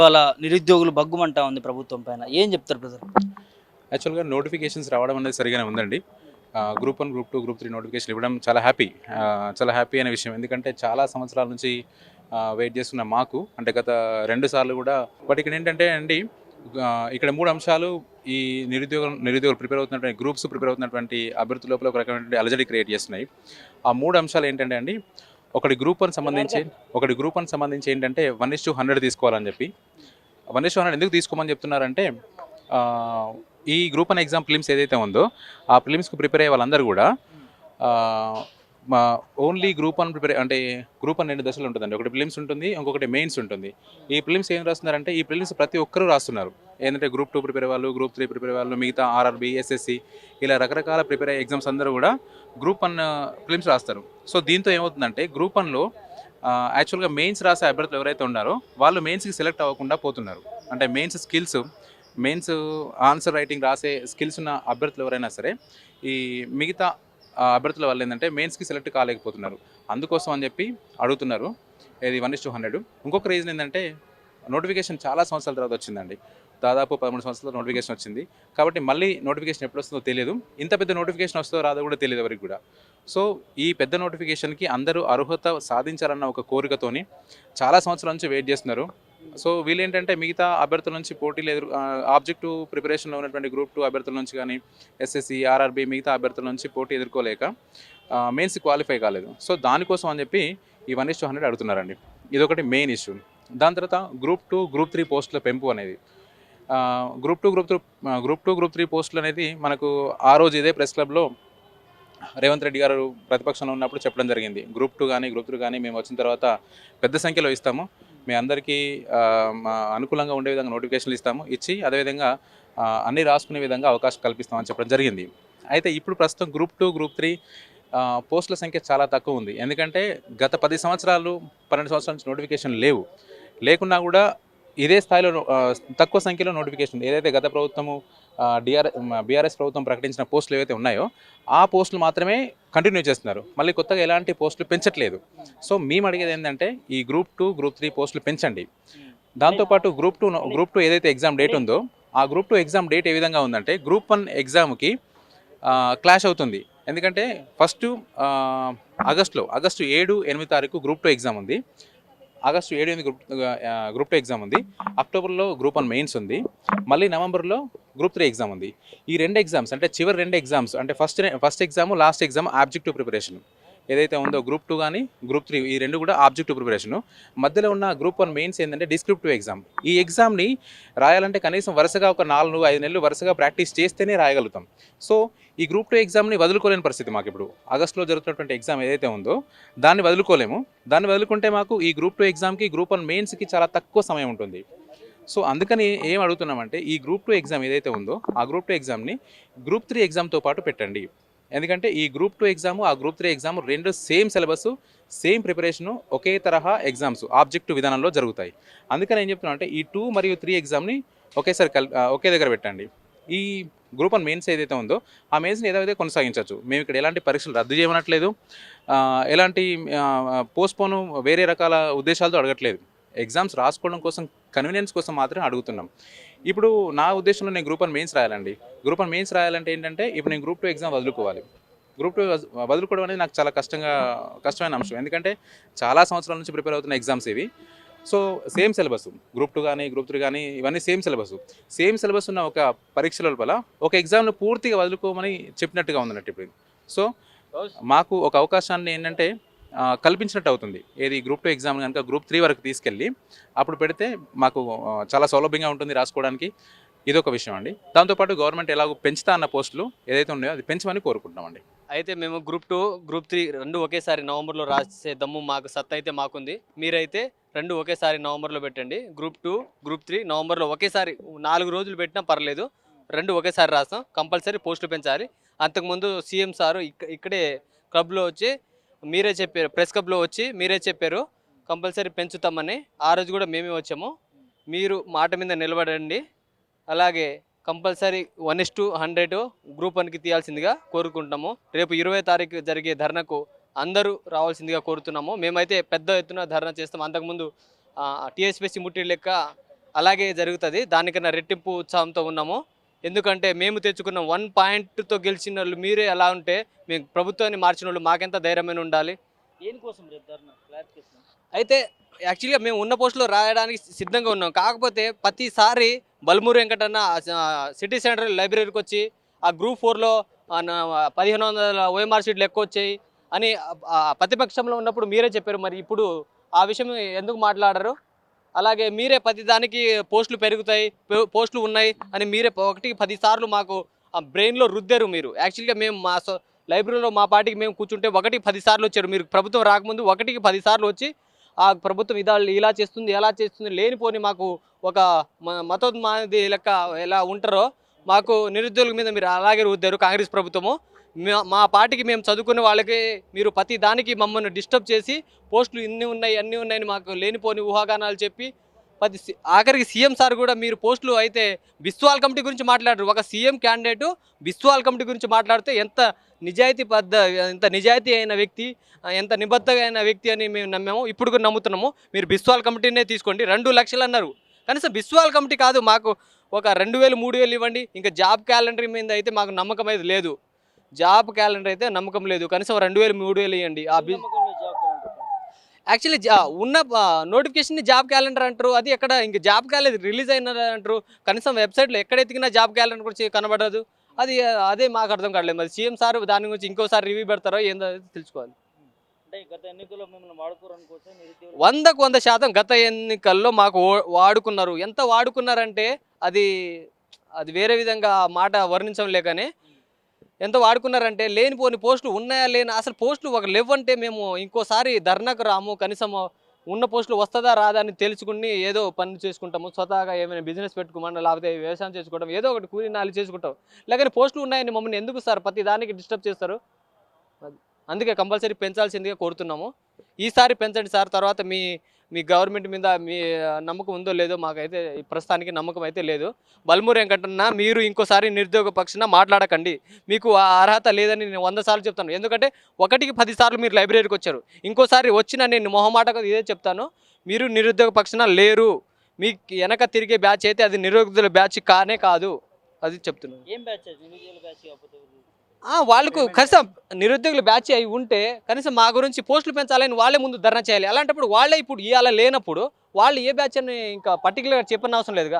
వాళ్ళ నిరుద్యోగులు బగ్గుమంటా ఉంది ప్రభుత్వం పైన. ఏం చెప్తారు బ్రదర్? యాక్చువల్‌గా నోటిఫికేషన్స్ రావడం అనేది సరిగానే ఉందండి. గ్రూప్ 1, గ్రూప్ 2, గ్రూప్ 3 నోటిఫికేషన్ ఇవ్వడం చాలా హ్యాపీ. చాలా హ్యాపీ అనే విషయం. ఎందుకంటే చాలా సంవత్సరాల నుంచి వెయిట్ చేస్తున్న మాకు అంటే గత 2 సార్లు కూడా బట్ ఇక్కడేంటంటే అండి ఇక్కడ 3 అంశాలు ఈ నిరుద్యోగులు ప్రిపేర్ అవుతున్నటువంటి గ్రూప్స్ ప్రిపేర్ అవుతున్నటువంటి అభ్యర్థుల లోపల ఒక రకమైనటువంటి అలజడి క్రియేట్ చేస్తున్నాయి. ఆ 3 అంశాలు ఏంటంటే అండి ఒకటి గ్రూప్ 1 సంబంధించి ఏంటంటే 1:100 తీసుకోవాలని చెప్పి 1:100 ఎందుకు తీసుకోమని చెప్తున్నారంటే ఈ గ్రూప్ 1 ఎగ్జామ్ ప్రిలిమ్స్ ఏదైతే ఉందో ఆ ప్రిలిమ్స్కి ప్రిపేర్ అయ్యే వాళ్ళందరూ కూడా మా ఓన్లీ గ్రూప్ 1 ప్రిపేర్ అంటే గ్రూప్ 1 2 దశలు ఉంటుందండి. ఒకటి ప్రిలిమ్స్ ఉంటుంది, ఇంకొకటి మెయిన్స్ ఉంటుంది. ఈ ప్రిలిమ్స్ ఏం రాస్తున్నారంటే ఈ ప్రిలిమ్స్ ప్రతి ఒక్కరూ రాస్తున్నారు. ఏంటంటే గ్రూప్ 2 ప్రిపేర్ వాళ్ళు, గ్రూప్ 3 ప్రిపేర్ వాళ్ళు, మిగతా ఆర్ఆర్బీ, ఎస్ఎస్సి ఇలా రకరకాల ప్రిపేర్ అయ్యే ఎగ్జామ్స్ అందరూ కూడా గ్రూప్ 1 ప్రిలిమ్స్ రాస్తారు. సో దీంతో ఏమవుతుందంటే గ్రూప్ 1లో యాక్చువల్గా మెయిన్స్ రాసే అభ్యర్థులు ఎవరైతే ఉన్నారో వాళ్ళు మెయిన్స్కి సెలెక్ట్ అవ్వకుండా పోతున్నారు. అంటే మెయిన్స్ ఆన్సర్ రైటింగ్ రాసే స్కిల్స్ ఉన్న అభ్యర్థులు ఎవరైనా సరే ఈ మిగతా అభ్యర్థుల వల్ల ఏంటంటే మెయిన్స్కి సెలెక్ట్ కాలేకపోతున్నారు. అందుకోసం అని చెప్పి అడుగుతున్నారు ఇది 1:100. ఇంకొక రీజన్ ఏంటంటే నోటిఫికేషన్ చాలా సంవత్సరాల తర్వాత వచ్చిందండి. దాదాపు 13 సంవత్సరాల నోటిఫికేషన్ వచ్చింది. కాబట్టి మళ్ళీ నోటిఫికేషన్ ఎప్పుడు వస్తుందో తెలియదు. ఇంత పెద్ద నోటిఫికేషన్ వస్తుందో రాదో కూడా తెలియదు ఎవరికి కూడా. సో ఈ పెద్ద నోటిఫికేషన్కి అందరూ అర్హత సాధించాలన్న ఒక కోరికతోని చాలా సంవత్సరాల నుంచి వెయిట్ చేస్తున్నారు. సో వీళ్ళేంటంటే మిగతా అభ్యర్థుల నుంచి పోటీలు ఆబ్జెక్టివ్ ప్రిపరేషన్లో ఉన్నటువంటి గ్రూప్ 2 అభ్యర్థుల నుంచి కానీ ఎస్ఎస్సి, ఆర్ఆర్బీ మిగతా అభ్యర్థుల నుంచి పోటీ ఎదుర్కోలేక మెయిన్స్ క్వాలిఫై కాలేదు. సో దానికోసం అని చెప్పి ఈ 1:100 అడుగుతున్నారండి. ఇదొకటి మెయిన్ ఇష్యూ. దాని తర్వాత గ్రూప్ 2, గ్రూప్ 3 పోస్టుల పెంపు అనేది గ్రూప్ 2, గ్రూప్ 3 పోస్టులు అనేది మనకు ఆ రోజు ఇదే ప్రెస్ క్లబ్లో రేవంత్ రెడ్డి గారు ప్రతిపక్షంలో ఉన్నప్పుడు చెప్పడం జరిగింది. గ్రూప్ 2 కానీ గ్రూప్ 3 కానీ మేము వచ్చిన తర్వాత పెద్ద సంఖ్యలో ఇస్తాము, మీ అందరికీ అనుకూలంగా ఉండే విధంగా నోటిఫికేషన్లు ఇస్తాము, ఇచ్చి అదేవిధంగా అన్నీ రాసుకునే విధంగా అవకాశం కల్పిస్తామని చెప్పడం జరిగింది. అయితే ఇప్పుడు ప్రస్తుతం గ్రూప్ 2, గ్రూప్ 3 పోస్టుల సంఖ్య చాలా తక్కువ ఉంది. ఎందుకంటే గత 10 సంవత్సరాలు 12 సంవత్సరాల నుంచి నోటిఫికేషన్ లేకున్నా కూడా ఇదే స్థాయిలో తక్కువ సంఖ్యలో నోటిఫికేషన్ ఏదైతే గత ప్రభుత్వము బీఆర్ఎస్ ప్రభుత్వం ప్రకటించిన పోస్టులు ఏవైతే ఉన్నాయో ఆ పోస్టులు మాత్రమే కంటిన్యూ చేస్తున్నారు. మళ్ళీ కొత్తగా ఎలాంటి పోస్టులు పెంచట్లేదు. సో మేము అడిగేది ఏంటంటే ఈ గ్రూప్ 2, గ్రూప్ 3 పోస్టులు పెంచండి. దాంతోపాటు గ్రూప్ 2 ఏదైతే ఎగ్జామ్ డేట్ ఉందో ఆ గ్రూప్ 2 ఎగ్జామ్ డేట్ ఏ విధంగా ఉందంటే గ్రూప్ 1 ఎగ్జామ్కి క్లాష్ అవుతుంది. ఎందుకంటే ఫస్ట్ ఆగస్టు 7, 8 తారీఖు గ్రూప్ 2 ఎగ్జామ్ ఉంది. ఆగస్టు 7, 8 గ్రూప్ 2 ఎగ్జామ్ ఉంది. అక్టోబర్లో గ్రూప్ 1 మెయిన్స్ ఉంది. మళ్ళీ నవంబర్లో గ్రూప్ 3 ఎగ్జామ్ ఉంది. ఈ 2 ఎగ్జామ్స్ అంటే చివరి 2 ఎగ్జామ్స్ అంటే first exam, last exam objective preparation ఏదైతే ఉందో గ్రూప్ 2 కానీ గ్రూప్ 3 ఈ 2 కూడా ఆబ్జెక్టివ్ ప్రిపరేషను. మధ్యలో ఉన్న గ్రూప్ 1 మెయిన్స్ ఏంటంటే డిస్క్రిప్టివ్ ఎగ్జామ్. ఈ ఎగ్జామ్ని రాయాలంటే కనీసం వరుసగా ఒక 4-5 నెలలు వరుసగా ప్రాక్టీస్ చేస్తేనే రాయగలుగుతాం. సో ఈ గ్రూప్ 2 ఎగ్జామ్ని వదులుకోలేని పరిస్థితి మాకు ఇప్పుడు. ఆగస్టులో జరుగుతున్నటువంటి ఎగ్జామ్ ఏదైతే ఉందో దాన్ని వదులుకోలేము. దాన్ని వదులుకుంటే మాకు ఈ గ్రూప్ 2 ఎగ్జామ్కి, గ్రూప్ 1 మెయిన్స్కి చాలా తక్కువ సమయం ఉంటుంది. సో అందుకని ఏం అడుగుతున్నామంటే ఈ గ్రూప్ 2 ఎగ్జామ్ ఏదైతే ఉందో ఆ గ్రూప్ 2 ఎగ్జామ్ని గ్రూప్ 3 ఎగ్జామ్తో పాటు పెట్టండి. ఎందుకంటే ఈ గ్రూప్ 2 ఎగ్జాము, ఆ group 3 exam 2 same syllabus, same preparation, ఒకే తరహా ఎగ్జామ్స్ ఆబ్జెక్టివ్ విధానంలో జరుగుతాయి. అందుకని ఏం చెప్తున్నా అంటే ఈ 2 మరియు 3 ఎగ్జామ్ని ఒకేసారి ఒకే దగ్గర పెట్టండి. ఈ గ్రూప్ 1 మెయిన్స్ ఏదైతే ఉందో ఆ మెయిన్స్ని ఏదైతే కొనసాగించవచ్చు. మేము ఇక్కడ ఎలాంటి పరీక్షలు రద్దు చేయమనట్లేదు, ఎలాంటి పోస్ట్పోను వేరే రకాల ఉద్దేశాలతో అడగట్లేదు. ఎగ్జామ్స్ రాసుకోవడం కోసం, కన్వీనియన్స్ కోసం మాత్రమే అడుగుతున్నాం. ఇప్పుడు నా ఉద్దేశంలో నేను గ్రూప్ 1 మెయిన్స్ రాయాలండి. గ్రూప్ 1 మెయిన్స్ రాయాలంటే ఏంటంటే ఇప్పుడు నేను గ్రూప్ 2 ఎగ్జామ్ వదులుకోవాలి. గ్రూప్ 2 వదులుకోవడం అనేది నాకు చాలా కష్టమైన అంశం. ఎందుకంటే చాలా సంవత్సరాల నుంచి ప్రిపేర్ అవుతున్న ఎగ్జామ్స్ ఇవి. సో సేమ్ సిలబస్ గ్రూప్ 2 కానీ గ్రూప్ 3 కానీ ఇవన్నీ సేమ్ సిలబస్ ఉన్న ఒక పరీక్షల లోపల ఒక ఎగ్జామ్ను పూర్తిగా వదులుకోమని చెప్పినట్టుగా ఉందన్నట్టు ఇప్పుడు. సో మాకు ఒక అవకాశాన్ని ఏంటంటే కల్పించినట్టు అవుతుంది. ఏది గ్రూప్ 2 ఎగ్జామ్ కనుక గ్రూప్ 3 వరకు తీసుకెళ్ళి అప్పుడు పెడితే మాకు చాలా సౌలభ్యంగా ఉంటుంది రాసుకోవడానికి. ఇదొక విషయం అండి. దాంతోపాటు గవర్నమెంట్ ఎలాగో పెంచుతా అన్న పోస్టులు ఏదైతే ఉన్నాయో అది పెంచమని కోరుకుంటున్నామండి. అయితే మేము గ్రూప్ 2, గ్రూప్ 3 రెండు ఒకేసారి నవంబర్లో రాసే దమ్ము మాకు సత్తా అయితే మాకుంది. మీరైతే రెండు ఒకేసారి నవంబర్లో పెట్టండి. గ్రూప్ 2, గ్రూప్ 3 నవంబర్లో ఒకేసారి 4 రోజులు పెట్టినా పర్లేదు. రెండు ఒకేసారి రాస్తాం. కంపల్సరీ పోస్టులు పెంచాలి. అంతకుముందు సీఎం సారు ఇక్కడే క్లబ్లో వచ్చి మీరే చెప్పారు, ప్రెస్ క్లబ్లో వచ్చి మీరే చెప్పారు కంపల్సరీ పెంచుతామని. ఆ రోజు కూడా మేమే వచ్చాము. మీరు మాట మీద నిలబడండి. అలాగే కంపల్సరీ 1:100 గ్రూప్ 1కి తీయాల్సిందిగా కోరుకుంటున్నాము. రేపు 20 తారీఖు జరిగే ధర్నాకు అందరూ రావాల్సిందిగా కోరుతున్నాము. మేమైతే పెద్ద ఎత్తున ధర్నా చేస్తాం. అంతకుముందు టీఎస్పీసీ ముట్టి లెక్క అలాగే జరుగుతుంది. దానికన్నా రెట్టింపు ఉత్సాహంతో ఉన్నాము. ఎందుకంటే మేము తెచ్చుకున్న 1 పాయింట్‌తో గెలిచిన వాళ్ళు మీరే అలా ఉంటే మేము ప్రభుత్వాన్ని మార్చిన వాళ్ళు మాకెంత ధైర్యమైన ఉండాలి. దేనికోసం రేపు ధర్నా క్లారిఫికేషన్? అయితే యాక్చువల్‌గా మేము ఉన్న పోస్ట్‌లో రాయడానికి సిద్ధంగా ఉన్నాం. కాకపోతే ప్రతిసారి బల్మూరు వెంకటన్న సిటీ సెంటర్ లైబ్రరీకి వచ్చి ఆ గ్రూప్ 4లో 1500 ఓఎంఆర్ సీట్లు ఎక్కువ వచ్చాయి అని ప్రతిపక్షంలో ఉన్నప్పుడు మీరే చెప్పారు. మరి ఇప్పుడు ఆ విషయం ఎందుకు మాట్లాడరు? అలాగే మీరే ప్రతిదానికి పోస్టులు పెరుగుతాయి, పోస్టులు ఉన్నాయి అని మీరే ఒకటికి 10 సార్లు మాకు ఆ బ్రెయిన్లో రుద్దారు మీరు. యాక్చువల్గా మేము మా లైబ్రరీలో మా పార్టీకి మేము కూర్చుంటే ఒకటికి 10 సార్లు వచ్చారు. మీరు ప్రభుత్వం రాకముందు ఒకటికి 10 సార్లు వచ్చి ఆ ప్రభుత్వం ఇలా చేస్తుంది ఎలా చేస్తుంది లేనిపోని మాకు ఒక మతోన్మాది లెక్క ఎలా ఉంటారో మాకు నిరుద్యోగుల మీద మీరు అలాగే రుద్దారు కాంగ్రెస్ ప్రభుత్వము. మా పార్టీకి మేము చదువుకునే వాళ్ళకి మీరు ప్రతి దానికి మమ్మల్ని డిస్టర్బ్ చేసి పోస్టులు ఇన్ని ఉన్నాయి అన్నీ ఉన్నాయని మాకు లేనిపోని ఊహాగానాలు చెప్పి ఆఖరికి సీఎం సార్ కూడా మీరు పోస్టులు అయితే బిస్వాల్ కమిటీ గురించి మాట్లాడరు. ఒక సీఎం క్యాండిడేట్ బిస్వాల్ కమిటీ గురించి మాట్లాడితే ఎంత నిజాయితీ అయిన వ్యక్తి, ఎంత నిబద్ధత అయిన వ్యక్తి అని మేము నమ్మాము, ఇప్పుడు కూడా నమ్ముతున్నాము. మీరు బిస్వాల్ కమిటీనే తీసుకోండి. 2 లక్షలు అన్నారు. కనీసం బిస్వాల్ కమిటీ కాదు, మాకు ఒక 2000 3000 ఇవ్వండి. ఇంకా జాబ్ క్యాలెండర్ మీద అయితే మాకు నమ్మకం అయితే లేదు. జాబ్ క్యాలెండర్ అయితే నమ్మకం లేదు. కనీసం 2000 3000 ఇవ్వండి. యాక్చువల్లీ ఉన్న నోటిఫికేషన్ జాబ్ క్యాలెండర్ అంటారు. అది ఎక్కడ ఇంక జాబ్ క్యాలెండర్ రిలీజ్ అయిన అంటారు. కనీసం వెబ్సైట్లో ఎక్కడ ఎతికినా జాబ్ క్యాలెండర్ గురించి కనబడదు. అదే మాకు అర్థం కావట్లేదు. మరి సీఎం సార్ దాని గురించి ఇంకోసారి రివ్యూ పెడతారో ఏందో తెలుసుకోవాలి. అంటే గత ఎన్నికల్లో మిమ్మల్ని వాడుకోరనుకోవచ్చా నిరుద్యోగులు? 100% గత ఎన్నికల్లో మాకు వాడుకున్నారు. ఎంత వాడుకున్నారంటే అది వేరే విధంగా మాట వర్ణించడం లేకనే ఎంత వాడుకున్నారంటే లేనిపోని పోస్టులు ఉన్నాయా లేనా, అసలు పోస్టులు ఒక లేవంటే మేము ఇంకోసారి ధర్నాకు రాము. కనీసం ఉన్న పోస్టులు వస్తుందా రాదా అని తెలుసుకుని ఏదో పని చేసుకుంటాము. స్వతహాగా ఏమైనా బిజినెస్ పెట్టుకోమన్నా లేకపోతే వ్యవసాయం చేసుకుంటాం, ఏదో ఒకటి కూలి నాలి చేసుకుంటాం. లేకపోతే పోస్టులు ఉన్నాయని మమ్మల్ని ఎందుకు సార్ ప్రతి దానికి డిస్టర్బ్ చేస్తారు? అందుకే కంపల్సరీ పెంచాల్సిందిగా కోరుతున్నాము. ఈసారి పెంచండి సార్. తర్వాత మీ గవర్నమెంట్ మీద మీ నమ్మకం ఉందో లేదో మాకైతే ప్రస్తుతానికి నమ్మకం అయితే లేదు. బల్మూరు వెంకటన్న మీరు ఇంకోసారి నిరుద్యోగ పక్షాన మాట్లాడకండి. మీకు ఆ అర్హత లేదని నేను 100 సార్లు చెప్తాను. ఎందుకంటే ఒకటికి 10 సార్లు మీరు లైబ్రరీకి వచ్చారు. ఇంకోసారి వచ్చిన నేను మొహమాటగా ఇదే చెప్తాను, మీరు నిరుద్యోగ పక్షాన లేరు. మీకు వెనక తిరిగే బ్యాచ్ అయితే అది నిరుద్యోగుల బ్యాచ్ కానే కాదు. అది చెప్తున్నాను. ఏం బ్యాచ్? నిరుద్యోగుల బ్యాచ్ కాకపోతే వాళ్ళకు కనీసం నిరుద్యోగుల బ్యాచ్ అయి ఉంటే కనీసం మా గురించి పోస్టులు పెంచాలని వాళ్ళే ముందు ధర్నా చేయాలి. అలాంటప్పుడు వాళ్ళే ఇప్పుడు ఇవాళ లేనప్పుడు వాళ్ళు ఏ బ్యాచ్ అని ఇంకా పర్టికులర్గా చెప్పని అవసరం లేదుగా.